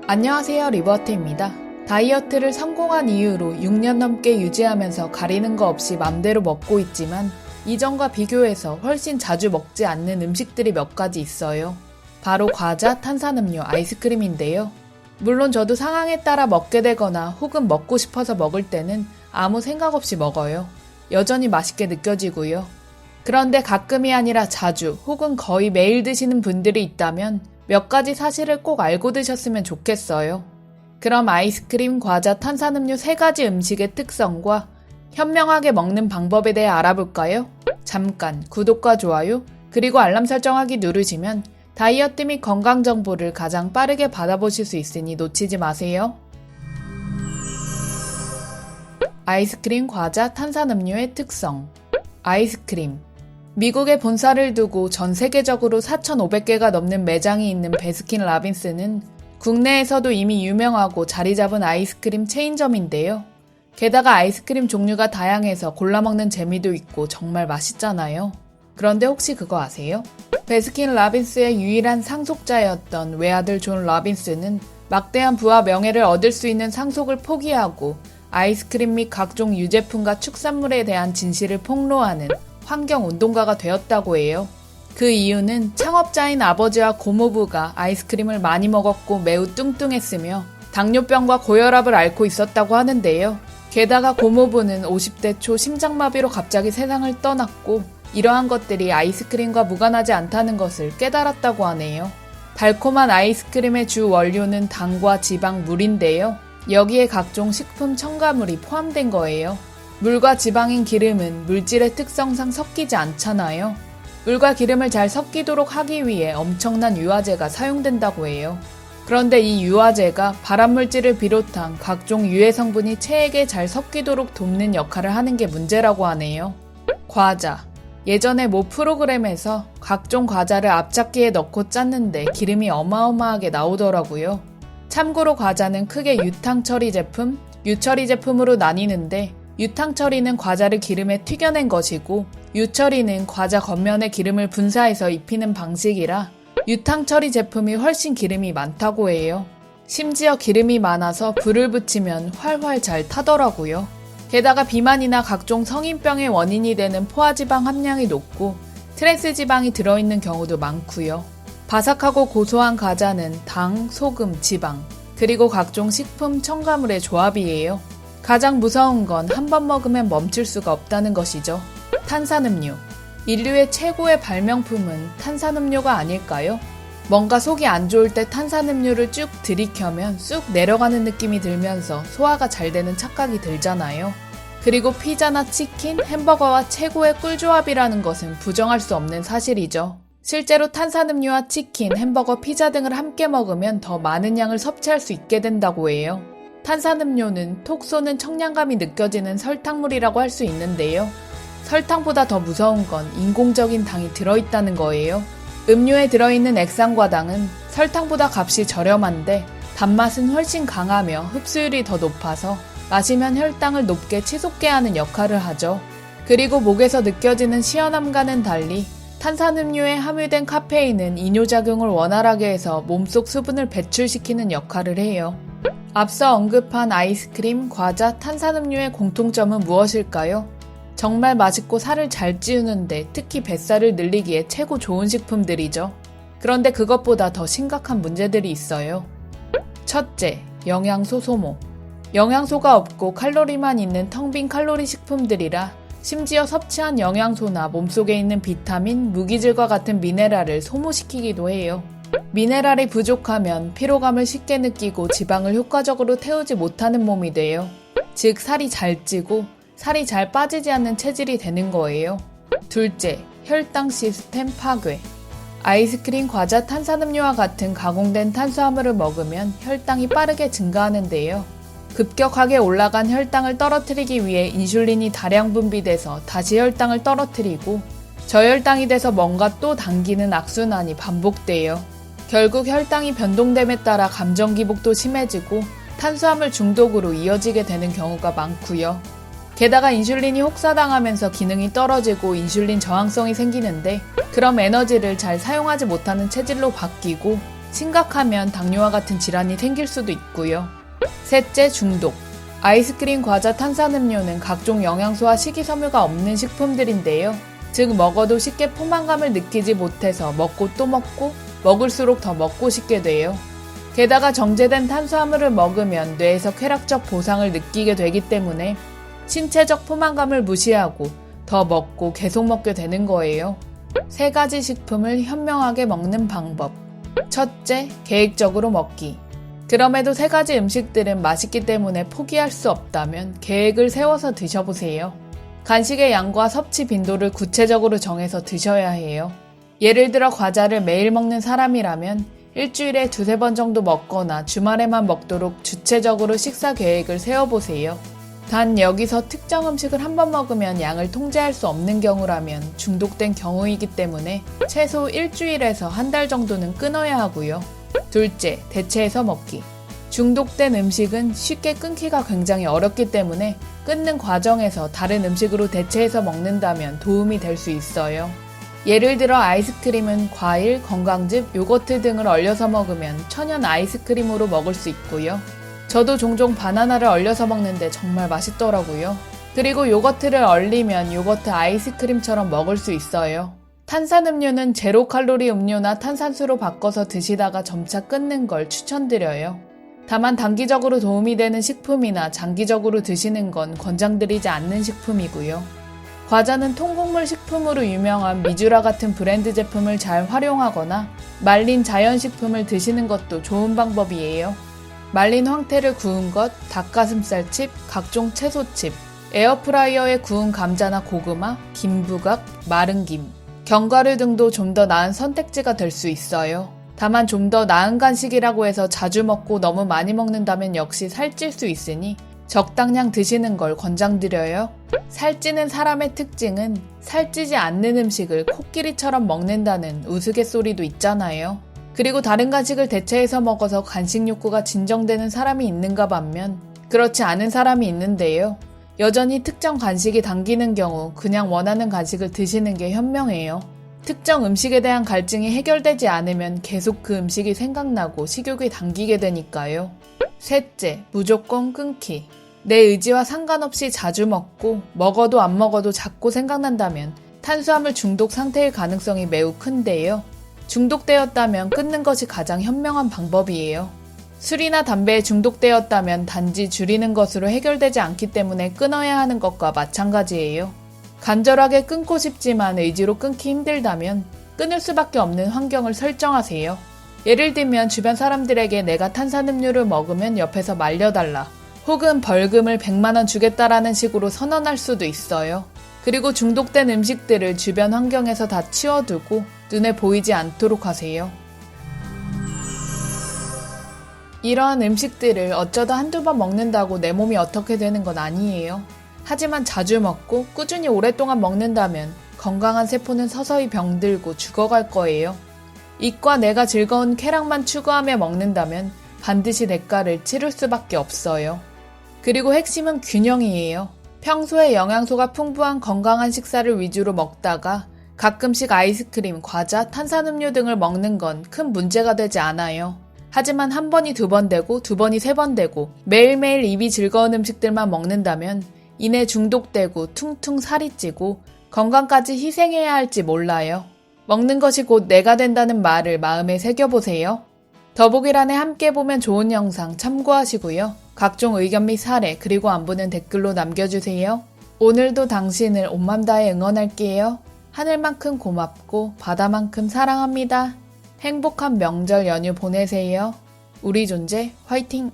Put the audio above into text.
안녕하세요, 리버트입니다. 다이어트를 성공한 이후로 6년 넘게 유지하면서 가리는 거 없이 맘대로 먹고 있지만 이전과 비교해서 훨씬 자주 먹지 않는 음식들이 몇 가지 있어요. 바로 과자, 탄산음료, 아이스크림인데요. 물론 저도 상황에 따라 먹게 되거나 혹은 먹고 싶어서 먹을 때는 아무 생각 없이 먹어요. 여전히 맛있게 느껴지고요. 그런데 가끔이 아니라 자주 혹은 거의 매일 드시는 분들이 있다면 몇 가지 사실을 꼭 알고 드셨으면 좋겠어요. 그럼 아이스크림, 과자, 탄산음료 3가지 음식의 특성과 현명하게 먹는 방법에 대해 알아볼까요? 잠깐 구독과 좋아요 그리고 알람 설정하기 누르시면 다이어트 및 건강 정보를 가장 빠르게 받아보실 수 있으니 놓치지 마세요. 아이스크림, 과자, 탄산음료의 특성. 아이스크림. 미국에 본사를 두고 전 세계적으로 4,500개가 넘는 매장이 있는 베스킨라빈스는 국내에서도 이미 유명하고 자리 잡은 아이스크림 체인점인데요. 게다가 아이스크림 종류가 다양해서 골라 먹는 재미도 있고 정말 맛있잖아요. 그런데 혹시 그거 아세요? 베스킨라빈스의 유일한 상속자였던 외아들 존 라빈스는 막대한 부와 명예를 얻을 수 있는 상속을 포기하고 아이스크림 및 각종 유제품과 축산물에 대한 진실을 폭로하는 환경운동가가 되었다고 해요. 그 이유는 창업자인 아버지와 고모부가 아이스크림을 많이 먹었고 매우 뚱뚱했으며 당뇨병과 고혈압을 앓고 있었다고 하는데요. 게다가 고모부는 50대 초 심장마비로 갑자기 세상을 떠났고 이러한 것들이 아이스크림과 무관하지 않다는 것을 깨달았다고 하네요. 달콤한 아이스크림의 주 원료는 당과 지방, 물인데요. 여기에 각종 식품 첨가물이 포함된 거예요. 물과 지방인 기름은 물질의 특성상 섞이지 않잖아요. 물과 기름을 잘 섞이도록 하기 위해 엄청난 유화제가 사용된다고 해요. 그런데 이 유화제가 발암물질을 비롯한 각종 유해 성분이 체액에 잘 섞이도록 돕는 역할을 하는 게 문제라고 하네요. 과자. 예전에 모 프로그램에서 각종 과자를 앞잡기에 넣고 짰는데 기름이 어마어마하게 나오더라고요. 참고로 과자는 크게 유탕 처리 제품, 유처리 제품으로 나뉘는데 유탕 처리는 과자를 기름에 튀겨낸 것이고 유처리는 과자 겉면에 기름을 분사해서 입히는 방식이라 유탕 처리 제품이 훨씬 기름이 많다고 해요. 심지어 기름이 많아서 불을 붙이면 활활 잘 타더라고요. 게다가 비만이나 각종 성인병의 원인이 되는 포화지방 함량이 높고 트랜스지방이 들어있는 경우도 많고요. 바삭하고 고소한 과자는 당, 소금, 지방, 그리고 각종 식품 첨가물의 조합이에요. 가장 무서운 건 한 번 먹으면 멈출 수가 없다는 것이죠. 탄산음료. 인류의 최고의 발명품은 탄산음료가 아닐까요? 뭔가 속이 안 좋을 때 탄산음료를 쭉 들이켜면 쑥 내려가는 느낌이 들면서 소화가 잘 되는 착각이 들잖아요. 그리고 피자나 치킨, 햄버거와 최고의 꿀조합이라는 것은 부정할 수 없는 사실이죠. 실제로 탄산음료와 치킨, 햄버거, 피자 등을 함께 먹으면 더 많은 양을 섭취할 수 있게 된다고 해요. 탄산음료는 톡 쏘는 청량감이 느껴지는 설탕물이라고 할 수 있는데요. 설탕보다 더 무서운 건 인공적인 당이 들어있다는 거예요. 음료에 들어있는 액상과당은 설탕보다 값이 저렴한데 단맛은 훨씬 강하며 흡수율이 더 높아서 마시면 혈당을 높게 치솟게 하는 역할을 하죠. 그리고 목에서 느껴지는 시원함과는 달리 탄산음료에 함유된 카페인은 이뇨작용을 원활하게 해서 몸속 수분을 배출시키는 역할을 해요. 앞서 언급한 아이스크림, 과자, 탄산음료의 공통점은 무엇일까요? 정말 맛있고 살을 잘 찌우는데 특히 뱃살을 늘리기에 최고 좋은 식품들이죠. 그런데 그것보다 더 심각한 문제들이 있어요. 첫째, 영양소 소모. 영양소가 없고 칼로리만 있는 텅 빈 칼로리 식품들이라 심지어 섭취한 영양소나 몸속에 있는 비타민, 무기질과 같은 미네랄을 소모시키기도 해요. 미네랄이 부족하면 피로감을 쉽게 느끼고 지방을 효과적으로 태우지 못하는 몸이 돼요. 즉 살이 잘 찌고 살이 잘 빠지지 않는 체질이 되는 거예요. 둘째, 혈당 시스템 파괴. 아이스크림, 과자, 탄산음료와 같은 가공된 탄수화물을 먹으면 혈당이 빠르게 증가하는데요. 급격하게 올라간 혈당을 떨어뜨리기 위해 인슐린이 다량 분비돼서 다시 혈당을 떨어뜨리고 저혈당이 돼서 뭔가 또 당기는 악순환이 반복돼요. 결국 혈당이 변동됨에 따라 감정 기복도 심해지고 탄수화물 중독으로 이어지게 되는 경우가 많고요. 게다가 인슐린이 혹사당하면서 기능이 떨어지고 인슐린 저항성이 생기는데 그럼 에너지를 잘 사용하지 못하는 체질로 바뀌고 심각하면 당뇨와 같은 질환이 생길 수도 있고요. 셋째, 중독. 아이스크림, 과자, 탄산음료는 각종 영양소와 식이섬유가 없는 식품들인데요. 즉 먹어도 쉽게 포만감을 느끼지 못해서 먹고 또 먹고 먹을수록 더 먹고 싶게 돼요. 게다가 정제된 탄수화물을 먹으면 뇌에서 쾌락적 보상을 느끼게 되기 때문에 신체적 포만감을 무시하고 더 먹고 계속 먹게 되는 거예요. 세 가지 식품을 현명하게 먹는 방법. 첫째, 계획적으로 먹기. 그럼에도 세 가지 음식들은 맛있기 때문에 포기할 수 없다면 계획을 세워서 드셔보세요. 간식의 양과 섭취 빈도를 구체적으로 정해서 드셔야 해요. 예를 들어 과자를 매일 먹는 사람이라면 일주일에 2-3번 정도 먹거나 주말에만 먹도록 주체적으로 식사 계획을 세워보세요. 단 여기서 특정 음식을 한 번 먹으면 양을 통제할 수 없는 경우라면 중독된 경우이기 때문에 최소 일주일에서 한 달 정도는 끊어야 하고요. 둘째, 대체해서 먹기. 중독된 음식은 쉽게 끊기가 굉장히 어렵기 때문에 끊는 과정에서 다른 음식으로 대체해서 먹는다면 도움이 될 수 있어요. 예를 들어 아이스크림은 과일, 건강즙, 요거트 등을 얼려서 먹으면 천연 아이스크림으로 먹을 수 있고요. 저도 종종 바나나를 얼려서 먹는데 정말 맛있더라고요. 그리고 요거트를 얼리면 요거트 아이스크림처럼 먹을 수 있어요. 탄산음료는 제로 칼로리 음료나 탄산수로 바꿔서 드시다가 점차 끊는 걸 추천드려요. 다만 단기적으로 도움이 되는 식품이나 장기적으로 드시는 건 권장드리지 않는 식품이고요. 과자는 통곡물 식품으로 유명한 미주라 같은 브랜드 제품을 잘 활용하거나 말린 자연식품을 드시는 것도 좋은 방법이에요. 말린 황태를 구운 것, 닭가슴살칩, 각종 채소칩, 에어프라이어에 구운 감자나 고구마, 김부각, 마른 김, 견과류 등도 좀 더 나은 선택지가 될 수 있어요. 다만 좀 더 나은 간식이라고 해서 자주 먹고 너무 많이 먹는다면 역시 살찔 수 있으니 적당량 드시는 걸 권장드려요. 살찌는 사람의 특징은 살찌지 않는 음식을 코끼리처럼 먹는다는 우스갯소리도 있잖아요. 그리고 다른 간식을 대체해서 먹어서 간식 욕구가 진정되는 사람이 있는가 반면 그렇지 않은 사람이 있는데요. 여전히 특정 간식이 당기는 경우 그냥 원하는 간식을 드시는 게 현명해요. 특정 음식에 대한 갈증이 해결되지 않으면 계속 그 음식이 생각나고 식욕이 당기게 되니까요. 셋째, 무조건 끊기. 내 의지와 상관없이 자주 먹고 먹어도 안 먹어도 자꾸 생각난다면 탄수화물 중독 상태일 가능성이 매우 큰데요. 중독되었다면 끊는 것이 가장 현명한 방법이에요. 술이나 담배에 중독되었다면 단지 줄이는 것으로 해결되지 않기 때문에 끊어야 하는 것과 마찬가지예요. 간절하게 끊고 싶지만 의지로 끊기 힘들다면 끊을 수밖에 없는 환경을 설정하세요. 예를 들면 주변 사람들에게 내가 탄산음료를 먹으면 옆에서 말려달라. 혹은 벌금을 100만원 주겠다라는 식으로 선언할 수도 있어요. 그리고 중독된 음식들을 주변 환경에서 다 치워두고 눈에 보이지 않도록 하세요. 이러한 음식들을 어쩌다 한두 번 먹는다고 내 몸이 어떻게 되는 건 아니에요. 하지만 자주 먹고 꾸준히 오랫동안 먹는다면 건강한 세포는 서서히 병들고 죽어갈 거예요. 입과 뇌가 즐거운 쾌락만 추구하며 먹는다면 반드시 대가를 치를 수밖에 없어요. 그리고 핵심은 균형이에요. 평소에 영양소가 풍부한 건강한 식사를 위주로 먹다가 가끔씩 아이스크림, 과자, 탄산음료 등을 먹는 건 큰 문제가 되지 않아요. 하지만 한 번이 2번 되고 2번이 3번 되고 매일매일 입이 즐거운 음식들만 먹는다면 이내 중독되고 퉁퉁 살이 찌고 건강까지 희생해야 할지 몰라요. 먹는 것이 곧 내가 된다는 말을 마음에 새겨보세요. 더보기란에 함께 보면 좋은 영상 참고하시고요. 각종 의견 및 사례 그리고 안부는 댓글로 남겨주세요. 오늘도 당신을 온 맘 다해 응원할게요. 하늘만큼 고맙고 바다만큼 사랑합니다. 행복한 명절 연휴 보내세요. 우리 존재 화이팅!